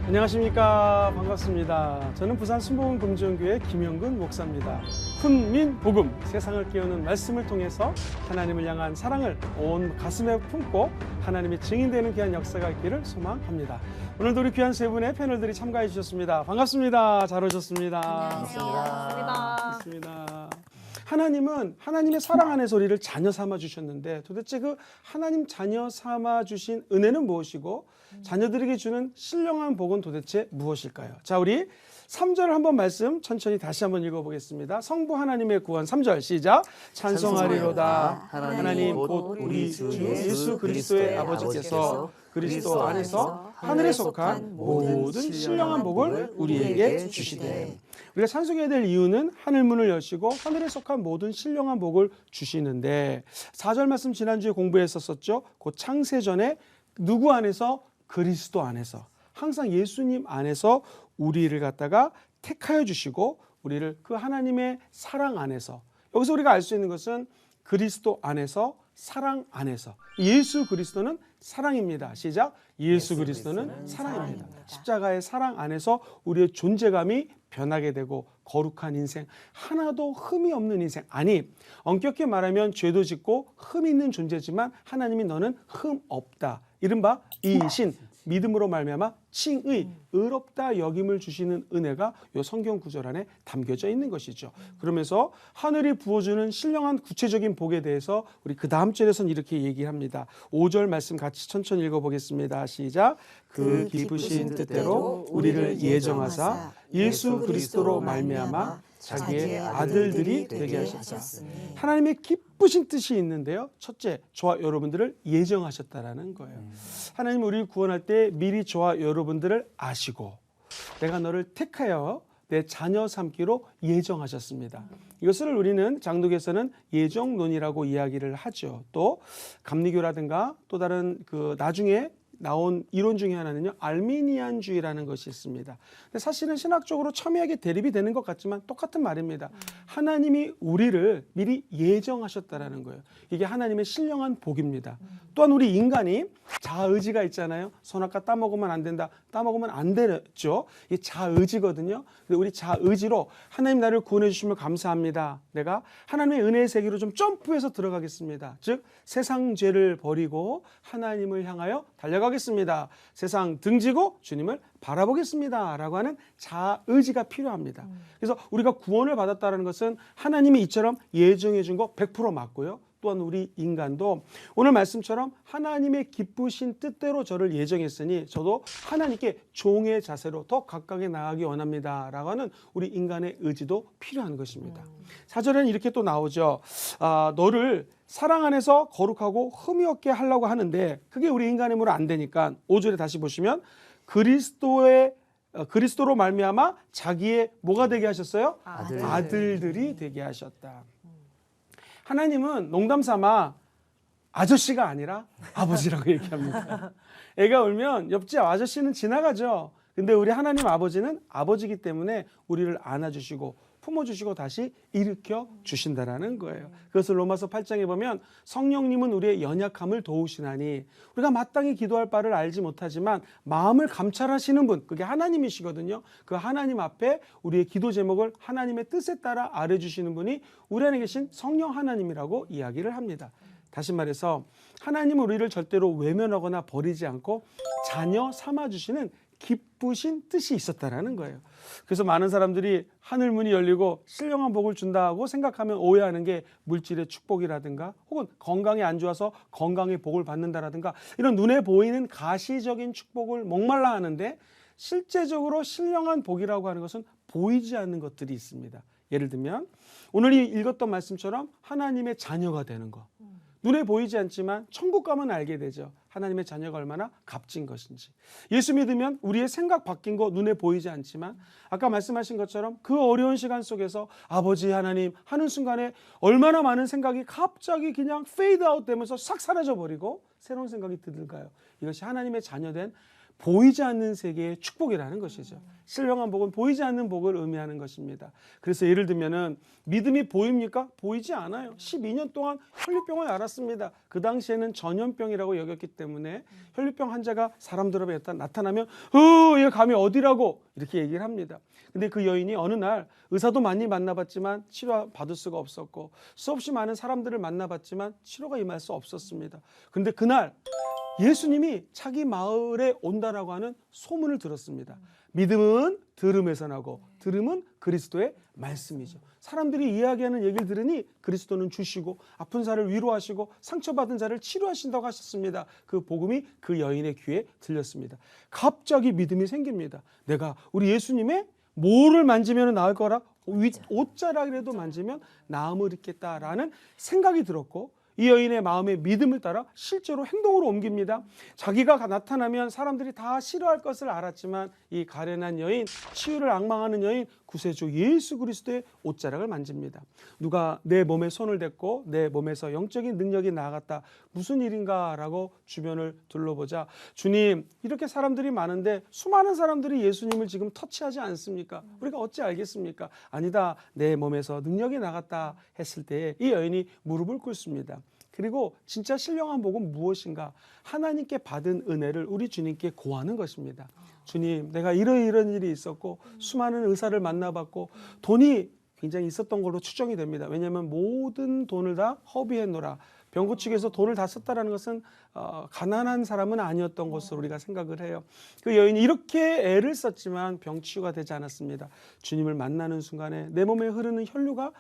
안녕하십니까. 반갑습니다. 저는 부산 순복음 금지교회 김영근 목사입니다. 훈민 복음, 세상을 깨우는 말씀을 통해서 하나님을 향한 사랑을 온 가슴에 품고 하나님의 증인되는 귀한 역사가 있기를 소망합니다. 오늘도 우리 귀한 세 분의 패널들이 참가해 주셨습니다. 반갑습니다. 잘 오셨습니다. 반갑습니다. 하나님은 하나님의 사랑 안에서 우리를 자녀 삼아 주셨는데, 도대체 그 하나님 자녀 삼아 주신 은혜는 무엇이고 자녀들에게 주는 신령한 복은 도대체 무엇일까요? 자, 우리 3절 한번 말씀 천천히 다시 한번 읽어보겠습니다. 성부 하나님의 구원 3절 시작. 찬송하리로다 하나님 곧 우리 주 예수 그리스도의 아버지께서 그리스도 안에서 하늘에 속한 모든 신령한 복을 우리에게 주시되. 우리가 찬송해야 될 이유는 하늘 문을 여시고 하늘에 속한 모든 신령한 복을 주시는데, 4절 말씀 지난주에 공부했었죠. 곧 창세전에 누구 안에서? 그리스도 안에서, 항상 예수님 안에서 우리를 갖다가 택하여 주시고 우리를 그 하나님의 사랑 안에서, 여기서 우리가 알 수 있는 것은 그리스도 안에서, 사랑 안에서. 예수 그리스도는 사랑입니다. 시작. 예수 그리스도는 사랑입니다. 십자가의 사랑 안에서 우리의 존재감이 변하게 되고 거룩한 인생, 하나도 흠이 없는 인생. 아니, 엄격히 말하면 죄도 짓고 흠이 있는 존재지만 하나님이 너는 흠 없다, 이른바 이신, 믿음으로 말미암아 칭의, 의롭다 여김을 주시는 은혜가 이 성경 구절 안에 담겨져 있는 것이죠. 그러면서 하늘이 부어주는 신령한 구체적인 복에 대해서 우리 그 다음 절에서는 이렇게 얘기합니다. 5절 말씀 같이 천천히 읽어보겠습니다. 시작. 그 기쁘신 뜻대로 우리를 예정하사 예수 그리스도로 말미암아 자기의 아들들이 되게 하셨다. 하나님의 기쁘신 뜻이 있는데요. 첫째, 저와 여러분들을 예정하셨다라는 거예요. 하나님 우리를 구원할 때 미리 저와 여러분들을 아시고 내가 너를 택하여 내 자녀 삼기로 예정하셨습니다. 이것을 우리는 장독에서는 예정론이라고 이야기를 하죠. 또 감리교라든가 또 다른 그 나중에 나온 이론 중에 하나는요, 알미니안주의라는 것이 있습니다. 근데 사실은 신학적으로 첨예하게 대립이 되는 것 같지만 똑같은 말입니다. 하나님이 우리를 미리 예정하셨다라는 거예요. 이게 하나님의 신령한 복입니다. 또한 우리 인간이 자아의지가 있잖아요. 선악과 따먹으면 안 된다, 따먹으면 안 되죠. 이게 자아의지거든요. 근데 우리 자아의지로 하나님 나를 구원해 주시면 감사합니다, 내가 하나님의 은혜의 세계로 좀 점프해서 들어가겠습니다. 즉 세상 죄를 버리고 하나님을 향하여 달려가겠습니다. 세상 등지고 주님을 바라보겠습니다 라고 하는 자아의지가 필요합니다. 그래서 우리가 구원을 받았다는 것은 하나님이 이처럼 예정해 준 거 100% 맞고요. 또한 우리 인간도 오늘 말씀처럼 하나님의 기쁘신 뜻대로 저를 예정했으니 저도 하나님께 종의 자세로 더 가깝게 나아가기 원합니다 라고 하는 우리 인간의 의지도 필요한 것입니다. 4절에는 이렇게 또 나오죠. 너를 사랑 안에서 거룩하고 흠이 없게 하려고 하는데 그게 우리 인간의 힘으로 안 되니까 5절에 다시 보시면 그리스도로 말미암아 자기의 뭐가 되게 하셨어요? 아들들이 되게 하셨다. 하나님은 농담 삼아 아저씨가 아니라 아버지라고 얘기합니다. 애가 울면 옆집 아저씨는 지나가죠. 근데 우리 하나님 아버지는 아버지이기 때문에 우리를 안아주시고 품어주시고 다시 일으켜 주신다라는 거예요. 그것을 로마서 8장에 보면 성령님은 우리의 연약함을 도우시나니, 우리가 마땅히 기도할 바를 알지 못하지만 마음을 감찰하시는 분, 그게 하나님이시거든요. 그 하나님 앞에 우리의 기도 제목을 하나님의 뜻에 따라 아뢰주시는 분이 우리 안에 계신 성령 하나님이라고 이야기를 합니다. 다시 말해서 하나님은 우리를 절대로 외면하거나 버리지 않고 자녀 삼아주시는 기쁘신 뜻이 있었다라는 거예요. 그래서 많은 사람들이 하늘 문이 열리고 신령한 복을 준다고 생각하면 오해하는 게 물질의 축복이라든가 혹은 건강이 안 좋아서 건강의 복을 받는다라든가 이런 눈에 보이는 가시적인 축복을 목말라 하는데, 실제적으로 신령한 복이라고 하는 것은 보이지 않는 것들이 있습니다. 예를 들면 오늘 읽었던 말씀처럼 하나님의 자녀가 되는 것, 눈에 보이지 않지만 천국 가면 알게 되죠. 하나님의 자녀가 얼마나 값진 것인지. 예수 믿으면 우리의 생각 바뀐 거 눈에 보이지 않지만 아까 말씀하신 것처럼 그 어려운 시간 속에서 아버지 하나님 하는 순간에 얼마나 많은 생각이 갑자기 그냥 페이드 아웃 되면서 싹 사라져 버리고 새로운 생각이 들까요? 이것이 하나님의 자녀된 보이지 않는 세계의 축복이라는 것이죠. 신령한 복은 보이지 않는 복을 의미하는 것입니다. 그래서 예를 들면은 믿음이 보입니까? 보이지 않아요. 12년 동안 혈류병을 앓았습니다. 그 당시에는 전염병이라고 여겼기 때문에 혈류병 환자가 사람들 앞에 나타나면 얘 감이 어디라고 이렇게 얘기를 합니다. 근데 그 여인이 어느 날 의사도 많이 만나봤지만 치료받을 수가 없었고 수없이 많은 사람들을 만나봤지만 치료가 임할 수 없었습니다. 근데 그날 예수님이 자기 마을에 온다라고 하는 소문을 들었습니다. 믿음은 들음에서 나고 들음은 그리스도의 말씀이죠. 사람들이 이야기하는 얘기를 들으니 그리스도는 주시고 아픈 자를 위로하시고 상처받은 자를 치료하신다고 하셨습니다. 그 복음이 그 여인의 귀에 들렸습니다. 갑자기 믿음이 생깁니다. 내가 우리 예수님의 뭐를 만지면 나을 거라, 옷자락이라도 만지면 나음을 입겠다라는 생각이 들었고, 이 여인의 마음의 믿음을 따라 실제로 행동으로 옮깁니다. 자기가 나타나면 사람들이 다 싫어할 것을 알았지만 이 가련한 여인, 치유를 앙망하는 여인, 구세주 예수 그리스도의 옷자락을 만집니다. 누가 내 몸에 손을 댔고 내 몸에서 영적인 능력이 나아갔다. 무슨 일인가 라고 주변을 둘러보자. 주님, 이렇게 사람들이 많은데 수많은 사람들이 예수님을 지금 터치하지 않습니까? 우리가 어찌 알겠습니까? 아니다, 내 몸에서 능력이 나갔다 했을 때 이 여인이 무릎을 꿇습니다. 그리고 진짜 신령한 복은 무엇인가? 하나님께 받은 은혜를 우리 주님께 고하는 것입니다. 주님, 내가 이런 일이 있었고 수많은 의사를 만나봤고 돈이 굉장히 있었던 걸로 추정이 됩니다. 왜냐하면 모든 돈을 다 허비했노라. 병 고치기 위해서 돈을 다 썼다는 것은 가난한 사람은 아니었던 것으로 우리가 생각을 해요. 그 여인이 이렇게 애를 썼지만 병 치유가 되지 않았습니다. 주님을 만나는 순간에 내 몸에 흐르는 혈류가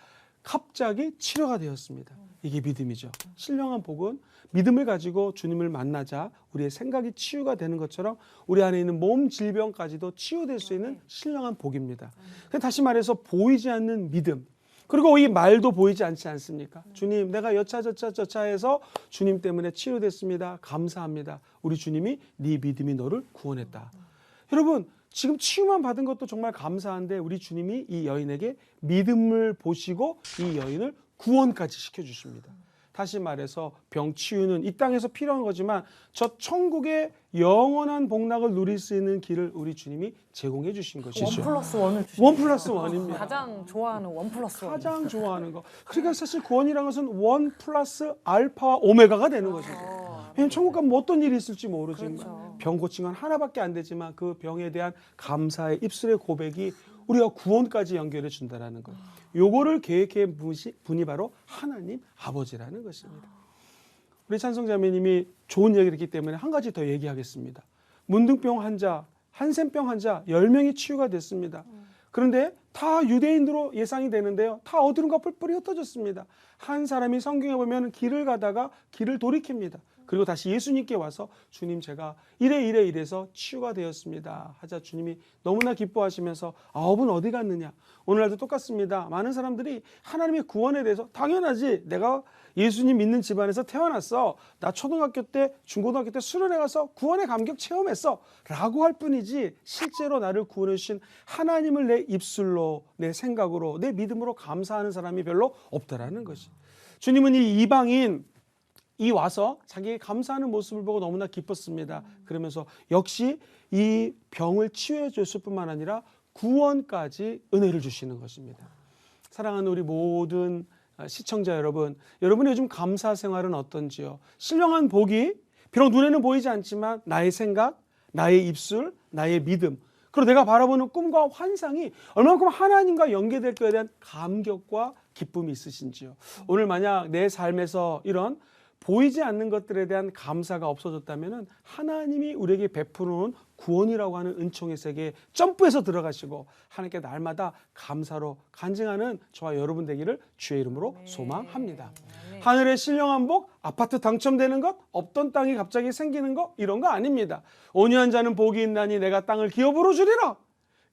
갑자기 치료가 되었습니다. 이게 믿음이죠. 신령한 복은 믿음을 가지고 주님을 만나자 우리의 생각이 치유가 되는 것처럼 우리 안에 있는 몸 질병까지도 치유될 수 있는 신령한 복입니다. 다시 말해서 보이지 않는 믿음. 그리고 이 말도 보이지 않지 않습니까? 주님, 내가 여차저차 해서 주님 때문에 치유됐습니다. 감사합니다. 우리 주님이 네 믿음이 너를 구원했다. 여러분, 지금 치유만 받은 것도 정말 감사한데 우리 주님이 이 여인에게 믿음을 보시고 이 여인을 구원까지 시켜주십니다. 다시 말해서 병 치유는 이 땅에서 필요한 거지만 저 천국의 영원한 복락을 누릴 수 있는 길을 우리 주님이 제공해 주신 것이죠. 1+1을 주시죠. 1+1입니다. 가장 좋아하는 1+1. 가장 좋아하는 거. 그러니까 사실 구원이라는 것은 1 플러스 알파와 오메가가 되는 거죠. 왜냐면 천국 가면 뭐 어떤 일이 있을지 모르지. 그렇죠. 병 고친 건 하나밖에 안 되지만 그 병에 대한 감사의 입술의 고백이 우리가 구원까지 연결해 준다라는 것. 요거를 계획해 분이 바로 하나님 아버지라는 것입니다. 우리 찬송자매님이 좋은 얘기를 했기 때문에 한 가지 더 얘기하겠습니다. 문둥병 환자, 한센병 환자 10명이 치유가 됐습니다. 그런데 다 유대인으로 예상이 되는데요. 다 어디론가 뿔뿔이 흩어졌습니다. 한 사람이 성경에 보면 길을 가다가 길을 돌이킵니다. 그리고 다시 예수님께 와서 주님, 제가 이래서 치유가 되었습니다 하자 주님이 너무나 기뻐하시면서 9은 어디 갔느냐. 오늘날도 똑같습니다. 많은 사람들이 하나님의 구원에 대해서 당연하지, 내가 예수님 믿는 집안에서 태어났어, 나 초등학교 때 중고등학교 때 수련회 가서 구원의 감격 체험했어 라고 할 뿐이지 실제로 나를 구원해 주신 하나님을 내 입술로, 내 생각으로, 내 믿음으로 감사하는 사람이 별로 없다라는 것이. 주님은 이 이방인 이 와서 자기의 감사하는 모습을 보고 너무나 기뻤습니다. 그러면서 역시 이 병을 치유해 줬을 뿐만 아니라 구원까지 은혜를 주시는 것입니다. 사랑하는 우리 모든 시청자 여러분, 여러분의 요즘 감사 생활은 어떤지요? 신령한 복이 비록 눈에는 보이지 않지만 나의 생각, 나의 입술, 나의 믿음, 그리고 내가 바라보는 꿈과 환상이 얼마만큼 하나님과 연계될 것에 대한 감격과 기쁨이 있으신지요? 오늘 만약 내 삶에서 이런 보이지 않는 것들에 대한 감사가 없어졌다면 하나님이 우리에게 베푸는 구원이라고 하는 은총의 세계에 점프해서 들어가시고 하나님께 날마다 감사로 간증하는 저와 여러분 되기를 주의 이름으로 소망합니다. 하늘의 신령한 복, 아파트 당첨되는 것, 없던 땅이 갑자기 생기는 것, 이런 거 아닙니다. 온유한 자는 복이 있나니 내가 땅을 기업으로 주리라.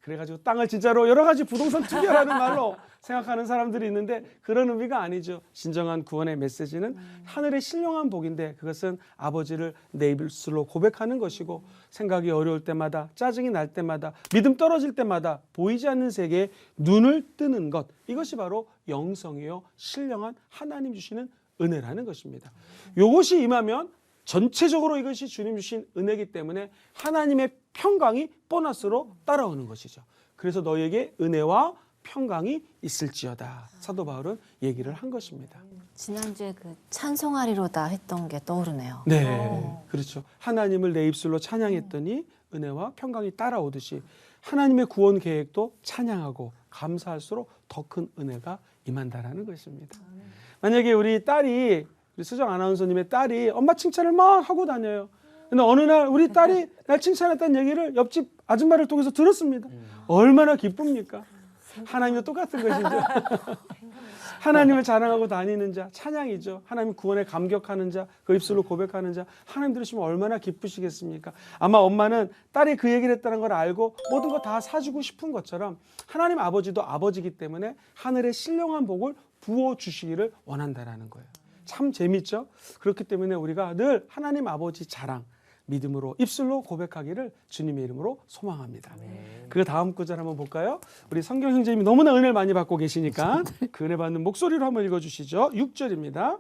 그래가지고 땅을 진짜로 여러 가지 부동산 투기라는 말로 생각하는 사람들이 있는데 그런 의미가 아니죠. 진정한 구원의 메시지는 하늘의 신령한 복인데 그것은 아버지를 내 입술로 고백하는 것이고 생각이 어려울 때마다, 짜증이 날 때마다, 믿음 떨어질 때마다 보이지 않는 세계에 눈을 뜨는 것, 이것이 바로 영성이요 신령한 하나님 주시는 은혜라는 것입니다. 이것이 임하면 전체적으로 이것이 주님 주신 은혜이기 때문에 하나님의 평강이 보너스로 따라오는 것이죠. 그래서 너에게 은혜와 평강이 있을지어다. 사도 바울은 얘기를 한 것입니다. 지난주에 그 찬송하리로다 했던 게 떠오르네요. 네, 그렇죠. 하나님을 내 입술로 찬양했더니 은혜와 평강이 따라오듯이 하나님의 구원 계획도 찬양하고 감사할수록 더 큰 은혜가 임한다라는 것입니다. 만약에 우리 딸이, 우리 수정 아나운서님의 딸이 엄마 칭찬을 막 하고 다녀요. 근데 어느 날 우리 딸이 날 칭찬했다는 얘기를 옆집 아줌마를 통해서 들었습니다. 얼마나 기쁩니까? 하나님도 똑같은 것이죠. 하나님을 자랑하고 다니는 자, 찬양이죠. 하나님 구원에 감격하는 자, 그 입술로 고백하는 자, 하나님 들으시면 얼마나 기쁘시겠습니까? 아마 엄마는 딸이 그 얘기를 했다는 걸 알고 모든 거 다 사주고 싶은 것처럼 하나님 아버지도 아버지이기 때문에 하늘의 신령한 복을 부어주시기를 원한다라는 거예요. 참 재밌죠? 그렇기 때문에 우리가 늘 하나님 아버지 자랑, 믿음으로 입술로 고백하기를 주님의 이름으로 소망합니다. 그 다음 구절 한번 볼까요? 우리 성경 형제님이 너무나 은혜를 많이 받고 계시니까 그 은혜 받는 목소리로 한번 읽어주시죠. 6절입니다.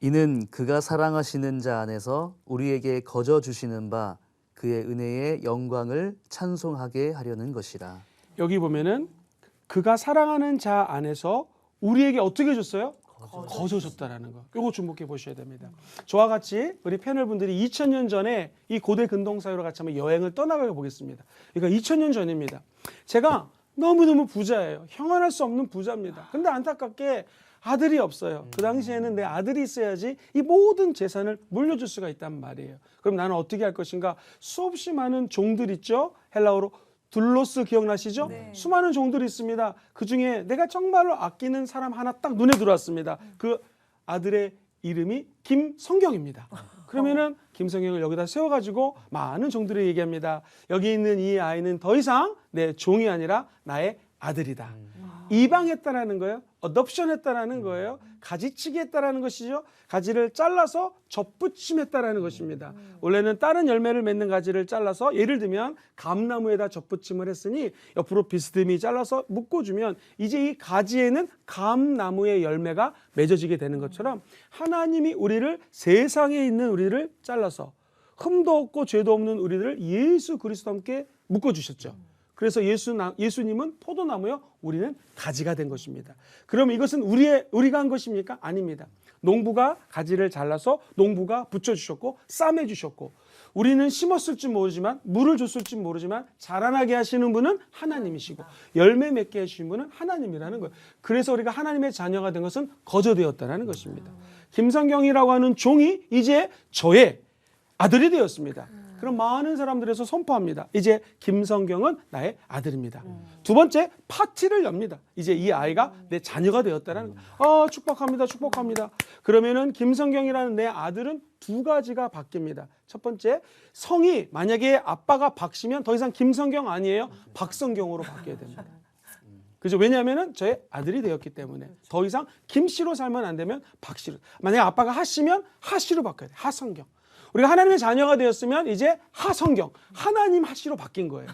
이는 그가 사랑하시는 자 안에서 우리에게 거저 주시는 바 그의 은혜의 영광을 찬송하게 하려는 것이라. 여기 보면은 그가 사랑하는 자 안에서 우리에게 어떻게 줬어요? 거저 줬다라는 거. 이거 주목해 보셔야 됩니다. 저와 같이 우리 패널분들이 2000년 전에 이 고대 근동사회로 같이 한번 여행을 떠나가 보겠습니다. 그러니까 2000년 전입니다. 제가 너무너무 부자예요. 형언할 수 없는 부자입니다. 근데 안타깝게 아들이 없어요. 그 당시에는 내 아들이 있어야지 이 모든 재산을 물려줄 수가 있단 말이에요. 그럼 나는 어떻게 할 것인가? 수없이 많은 종들 있죠. 헬라어로 둘로스 기억나시죠? 네. 수많은 종들이 있습니다. 그중에 내가 정말로 아끼는 사람 하나 딱 눈에 들어왔습니다. 그 아들의 이름이 김성경입니다. 그러면은 김성경을 여기다 세워가지고 많은 종들이 얘기합니다. 여기 있는 이 아이는 더 이상 내 종이 아니라 나의 아들이다. 이방했다라는 거예요. 어덥션했다라는 거예요. 가지치기 했다라는 것이죠. 가지를 잘라서 접붙임했다라는 것입니다. 원래는 다른 열매를 맺는 가지를 잘라서 예를 들면 감나무에다 접붙임을 했으니 옆으로 비스듬히 잘라서 묶어주면 이제 이 가지에는 감나무의 열매가 맺어지게 되는 것처럼 하나님이 우리를 세상에 있는 우리를 잘라서 흠도 없고 죄도 없는 우리를 예수 그리스도와 함께 묶어주셨죠. 그래서 예수님은 포도나무요, 우리는 가지가 된 것입니다. 그럼 이것은 우리가 한 것입니까? 아닙니다. 농부가 가지를 잘라서 농부가 붙여주셨고 싸매주셨고 우리는 심었을지 모르지만 물을 줬을지 모르지만 자라나게 하시는 분은 하나님이시고 열매 맺게 하시는 분은 하나님이라는 거예요. 그래서 우리가 하나님의 자녀가 된 것은 거저되었다는 것입니다. 김성경이라고 하는 종이 이제 저의 아들이 되었습니다. 그럼 많은 사람들에서 선포합니다. 이제 김성경은 나의 아들입니다. 두 번째, 파티를 엽니다. 이제 이 아이가 내 자녀가 되었다는 거. 축복합니다. 축복합니다. 그러면은 김성경이라는 내 아들은 두 가지가 바뀝니다. 첫 번째, 성이 만약에 아빠가 박씨면 더 이상 김성경 아니에요. 박성경으로 바뀌어야 됩니다. 그죠? 왜냐하면은 저의 아들이 되었기 때문에 더 이상 김씨로 살면 안 되면 박씨로. 만약에 아빠가 하씨면 하씨로 바뀌어야 돼요. 하성경. 우리가 하나님의 자녀가 되었으면 이제 하성경, 하나님 하씨로 바뀐 거예요.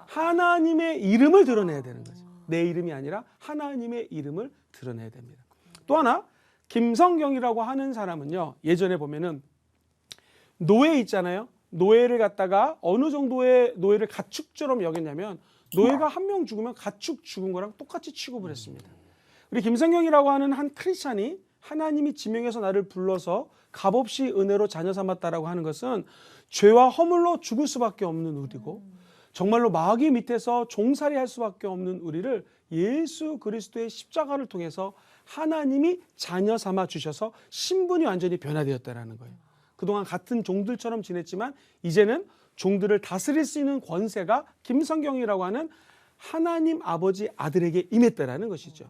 하나님의 이름을 드러내야 되는 거죠. 내 이름이 아니라 하나님의 이름을 드러내야 됩니다. 또 하나, 김성경이라고 하는 사람은요, 예전에 보면은 노예 있잖아요. 노예를 갖다가 어느 정도의 노예를 가축처럼 여겼냐면 노예가 한 명 죽으면 가축 죽은 거랑 똑같이 취급을 했습니다. 우리 김성경이라고 하는 한 크리스찬이 하나님이 지명해서 나를 불러서 값없이 은혜로 자녀 삼았다라고 하는 것은 죄와 허물로 죽을 수밖에 없는 우리고 정말로 마귀 밑에서 종살이 할 수밖에 없는 우리를 예수 그리스도의 십자가를 통해서 하나님이 자녀 삼아 주셔서 신분이 완전히 변화되었다라는 거예요. 그동안 같은 종들처럼 지냈지만 이제는 종들을 다스릴 수 있는 권세가 김성경이라고 하는 하나님 아버지 아들에게 임했다라는 것이죠.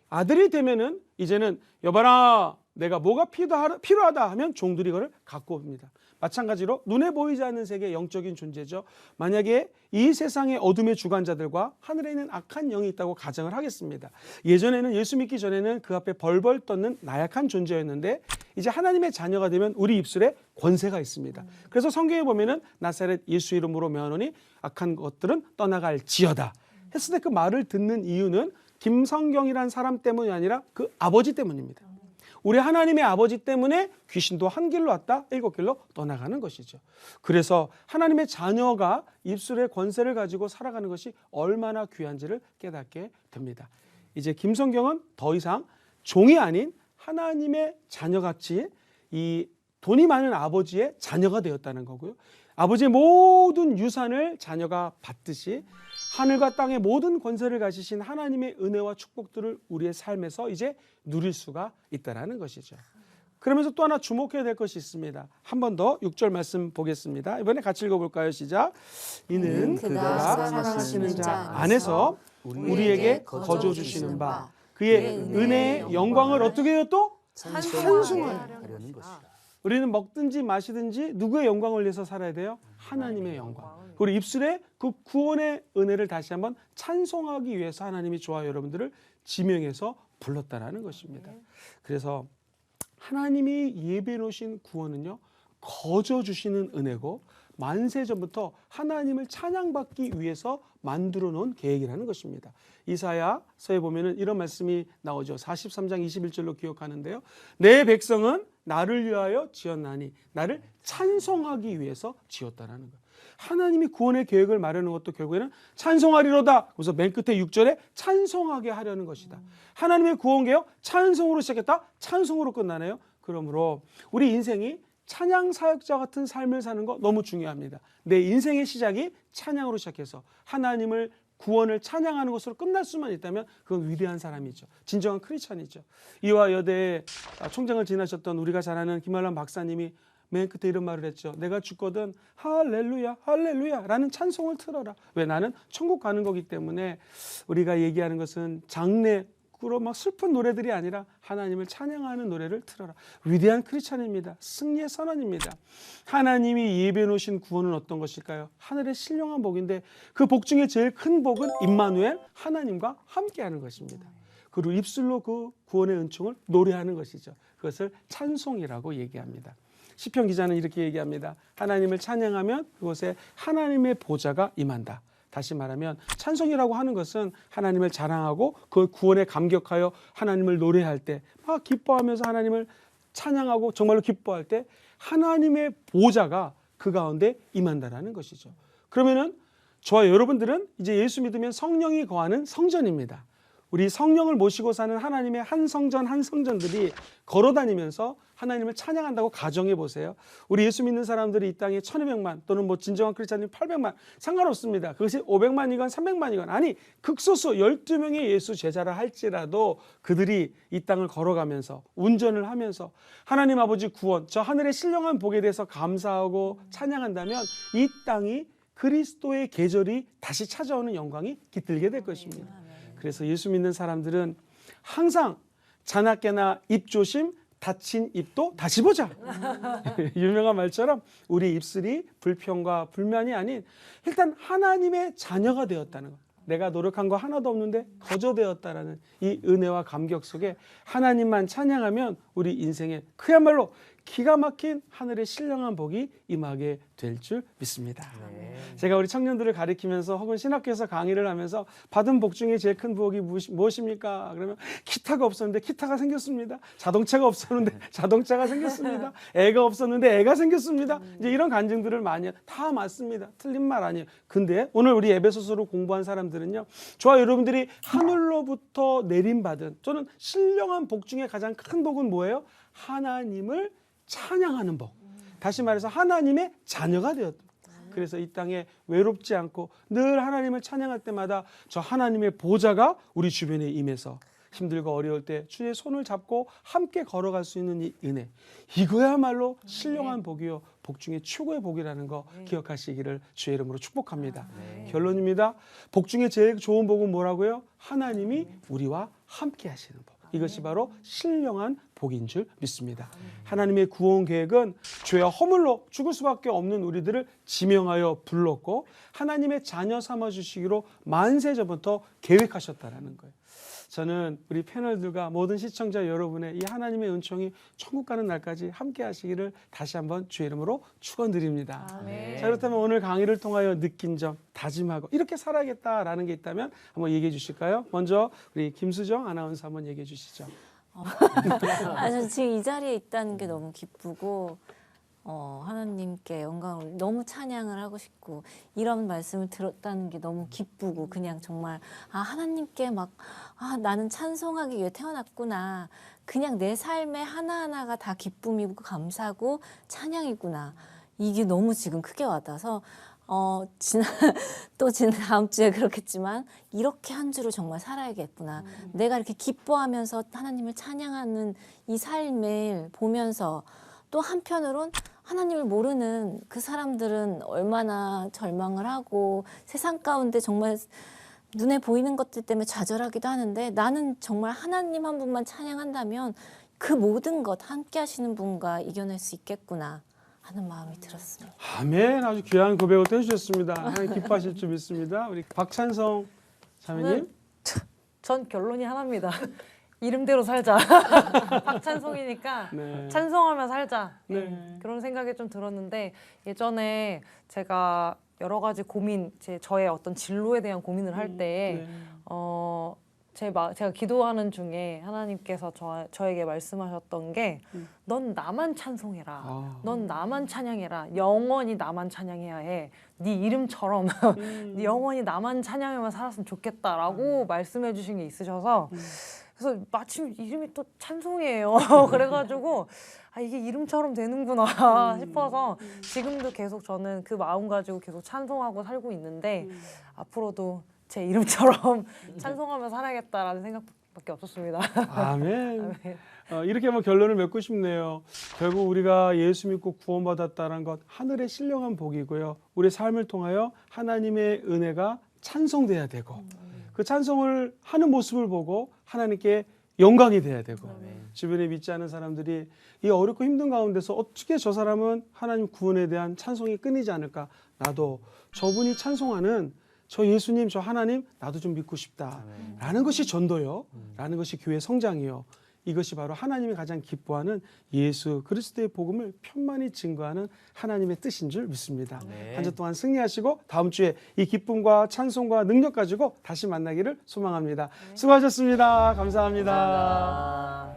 아들이 되면은 이제는 여봐라 내가 뭐가 필요하다 하면 종들이 그걸 갖고 옵니다. 마찬가지로 눈에 보이지 않는 세계 영적인 존재죠. 만약에 이 세상의 어둠의 주관자들과 하늘에 있는 악한 영이 있다고 가정을 하겠습니다. 예전에는 예수 믿기 전에는 그 앞에 벌벌 떠는 나약한 존재였는데 이제 하나님의 자녀가 되면 우리 입술에 권세가 있습니다. 그래서 성경에 보면은 나사렛 예수 이름으로 명하노니 악한 것들은 떠나갈지어다 했을 때 그 말을 듣는 이유는 김성경이란 사람 때문이 아니라 그 아버지 때문입니다. 우리 하나님의 아버지 때문에 귀신도 한 길로 왔다 7길로 떠나가는 것이죠. 그래서 하나님의 자녀가 입술의 권세를 가지고 살아가는 것이 얼마나 귀한지를 깨닫게 됩니다. 이제 김성경은 더 이상 종이 아닌 하나님의 자녀같이 이 돈이 많은 아버지의 자녀가 되었다는 거고요. 아버지의 모든 유산을 자녀가 받듯이 하늘과 땅의 모든 권세를 가지신 하나님의 은혜와 축복들을 우리의 삶에서 이제 누릴 수가 있다는 것이죠. 그러면서 또 하나 주목해야 될 것이 있습니다. 한 번 더 6절 말씀 보겠습니다. 이번에 같이 읽어볼까요? 시작. 이는 그가 사랑하시는 자 안에서 우리에게 거저 주시는 바 그의 은혜의 영광을 어떻게 해요? 또 찬송하려는 것이다. 우리는 먹든지 마시든지 누구의 영광을 위해서 살아야 돼요? 하나님의 영광. 우리 입술에 그 구원의 은혜를 다시 한번 찬송하기 위해서 하나님이 저와 여러분들을 지명해서 불렀다라는 것입니다. 그래서 하나님이 예비해 놓으신 구원은요, 거저 주시는 은혜고 만세 전부터 하나님을 찬양받기 위해서 만들어 놓은 계획이라는 것입니다. 이사야서에 보면은 이런 말씀이 나오죠. 43장 21절로 기억하는데요. 내 백성은 나를 위하여 지었나니 나를 찬송하기 위해서 지었다라는 거예요. 하나님이 구원의 계획을 마련한 것도 결국에는 찬송하리로다. 그래서 맨 끝에 6절에 찬송하게 하려는 것이다. 하나님의 구원 계획 찬송으로 시작했다. 찬송으로 끝나네요. 그러므로 우리 인생이 찬양 사역자 같은 삶을 사는 거 너무 중요합니다. 내 인생의 시작이 찬양으로 시작해서 하나님을 구원을 찬양하는 것으로 끝날 수만 있다면 그건 위대한 사람이죠. 진정한 크리스찬이죠. 이화 여대의 총장을 지나셨던 우리가 잘 아는 김한란 박사님이 맨 끝에 이런 말을 했죠. 내가 죽거든 할렐루야 할렐루야 라는 찬송을 틀어라. 왜? 나는 천국 가는 거기 때문에. 우리가 얘기하는 것은 장례 막 슬픈 노래들이 아니라 하나님을 찬양하는 노래를 틀어라. 위대한 크리스찬입니다. 승리의 선언입니다. 하나님이 예비해 놓으신 구원은 어떤 것일까요? 하늘의 신령한 복인데 그 복 중에 제일 큰 복은 임마누엘, 하나님과 함께하는 것입니다. 그리고 입술로 그 구원의 은총을 노래하는 것이죠. 그것을 찬송이라고 얘기합니다. 시편 기자는 이렇게 얘기합니다. 하나님을 찬양하면 그곳에 하나님의 보좌가 임한다. 다시 말하면 찬송이라고 하는 것은 하나님을 자랑하고 그 구원에 감격하여 하나님을 노래할 때 막 기뻐하면서 하나님을 찬양하고 정말로 기뻐할 때 하나님의 보좌가 그 가운데 임한다라는 것이죠. 그러면은 저와 여러분들은 이제 예수 믿으면 성령이 거하는 성전입니다. 우리 성령을 모시고 사는 하나님의 한 성전들이 걸어다니면서 하나님을 찬양한다고 가정해 보세요. 우리 예수 믿는 사람들이 이 땅에 1200만 또는 뭐 진정한 크리스찬님 800만 상관없습니다. 그것이 500만이건 300만이건 아니 극소수 12명의 예수 제자라 할지라도 그들이 이 땅을 걸어가면서 운전을 하면서 하나님 아버지 구원, 저 하늘의 신령한 복에 대해서 감사하고 찬양한다면 이 땅이 그리스도의 계절이 다시 찾아오는 영광이 깃들게 될 것입니다. 그래서 예수 믿는 사람들은 항상 자나깨나 입조심, 닫힌 입도 다시 보자. 유명한 말처럼 우리 입술이 불평과 불만이 아닌 일단 하나님의 자녀가 되었다는 것. 내가 노력한 거 하나도 없는데 거저되었다라는 이 은혜와 감격 속에 하나님만 찬양하면 우리 인생에 그야말로 기가 막힌 하늘의 신령한 복이 임하게 될 줄 믿습니다. 네. 제가 우리 청년들을 가리키면서 혹은 신학교에서 강의를 하면서 받은 복 중에 제일 큰 복이 무엇입니까? 그러면 기타가 없었는데 기타가 생겼습니다. 자동차가 없었는데 자동차가 생겼습니다. 애가 없었는데 애가 생겼습니다. 이제 이런 간증들을 많이 다 맞습니다. 틀린 말 아니에요. 근데 오늘 우리 에베소서를 공부한 사람들은요. 저와 여러분들이 하늘로부터 내림받은 저는 신령한 복 중에 가장 큰 복은 뭐예요? 하나님을 찬양하는 복. 다시 말해서 하나님의 자녀가 되었다. 그래서 이 땅에 외롭지 않고 늘 하나님을 찬양할 때마다 저 하나님의 보좌가 우리 주변에 임해서 힘들고 어려울 때 주의 손을 잡고 함께 걸어갈 수 있는 이 은혜. 이거야말로 신령한 복이요. 복 중에 최고의 복이라는 거 기억하시기를 주의 이름으로 축복합니다. 결론입니다. 복 중에 제일 좋은 복은 뭐라고요? 하나님이 우리와 함께 하시는 복. 이것이 바로 신령한 복인 줄 믿습니다. 하나님의 구원 계획은 죄와 허물로 죽을 수밖에 없는 우리들을 지명하여 불렀고 하나님의 자녀 삼아주시기로 만세 전부터 계획하셨다라는 거예요. 저는 우리 패널들과 모든 시청자 여러분의 이 하나님의 은총이 천국 가는 날까지 함께 하시기를 다시 한번 주의 이름으로 축원드립니다. 아멘. 자, 그렇다면 오늘 강의를 통하여 느낀 점, 다짐하고 이렇게 살아야겠다라는 게 있다면 한번 얘기해 주실까요? 먼저 우리 김수정 아나운서 한번 얘기해 주시죠. 저 지금 이 자리에 있다는 게 너무 기쁘고 하나님께 영광을 너무 찬양을 하고 싶고 이런 말씀을 들었다는 게 너무 기쁘고 그냥 정말 하나님께 막 나는 찬송하기 위해 태어났구나. 그냥 내 삶의 하나하나가 다 기쁨이고 감사고 찬양이구나. 이게 너무 지금 크게 와닿아서 지난 다음 주에 그렇겠지만 이렇게 한 주를 정말 살아야겠구나. 내가 이렇게 기뻐하면서 하나님을 찬양하는 이 삶을 보면서 또 한편으론 하나님을 모르는 그 사람들은 얼마나 절망을 하고 세상 가운데 정말 눈에 보이는 것들 때문에 좌절하기도 하는데 나는 정말 하나님 한 분만 찬양한다면 그 모든 것 함께 하시는 분과 이겨낼 수 있겠구나 하는 마음이 들었습니다. 아멘. 아주 귀한 고백을 또 해주셨습니다. 하나님 기뻐하실 줄 믿습니다. 우리 박찬성 자매님. 전 결론이 하나입니다. 이름대로 살자. 박찬송이니까 네. 찬송하며 살자. 네. 그런 생각이 좀 들었는데 예전에 제가 여러 가지 고민, 저의 어떤 진로에 대한 고민을 할 때 네. 제가 기도하는 중에 하나님께서 저에게 말씀하셨던 게 넌 나만 찬송해라. 넌 나만 찬양해라. 영원히 나만 찬양해야 해. 네 이름처럼 네 영원히 나만 찬양하며 살았으면 좋겠다라고 말씀해 주신 게 있으셔서 그래서 마침 이름이 또 찬송이에요. 그래가지고 이게 이름처럼 되는구나 싶어서 지금도 계속 저는 그 마음 가지고 계속 찬송하고 살고 있는데 앞으로도 제 이름처럼 찬송하며 살아야겠다라는 생각밖에 없었습니다. 아멘. 이렇게 뭐 결론을 맺고 싶네요. 결국 우리가 예수 믿고 구원받았다는 것 하늘의 신령한 복이고요. 우리 삶을 통하여 하나님의 은혜가 찬송돼야 되고 그 찬송을 하는 모습을 보고 하나님께 영광이 돼야 되고 주변에 믿지 않은 사람들이 이 어렵고 힘든 가운데서 어떻게 저 사람은 하나님 구원에 대한 찬송이 끊이지 않을까. 나도 저분이 찬송하는 저 예수님, 저 하나님 나도 좀 믿고 싶다라는 것이 전도요. 라는 것이 교회 성장이요. 이것이 바로 하나님이 가장 기뻐하는 예수 그리스도의 복음을 편만히 증거하는 하나님의 뜻인 줄 믿습니다. 한 주 동안 승리하시고 다음 주에 이 기쁨과 찬송과 능력 가지고 다시 만나기를 소망합니다. 수고하셨습니다. 감사합니다.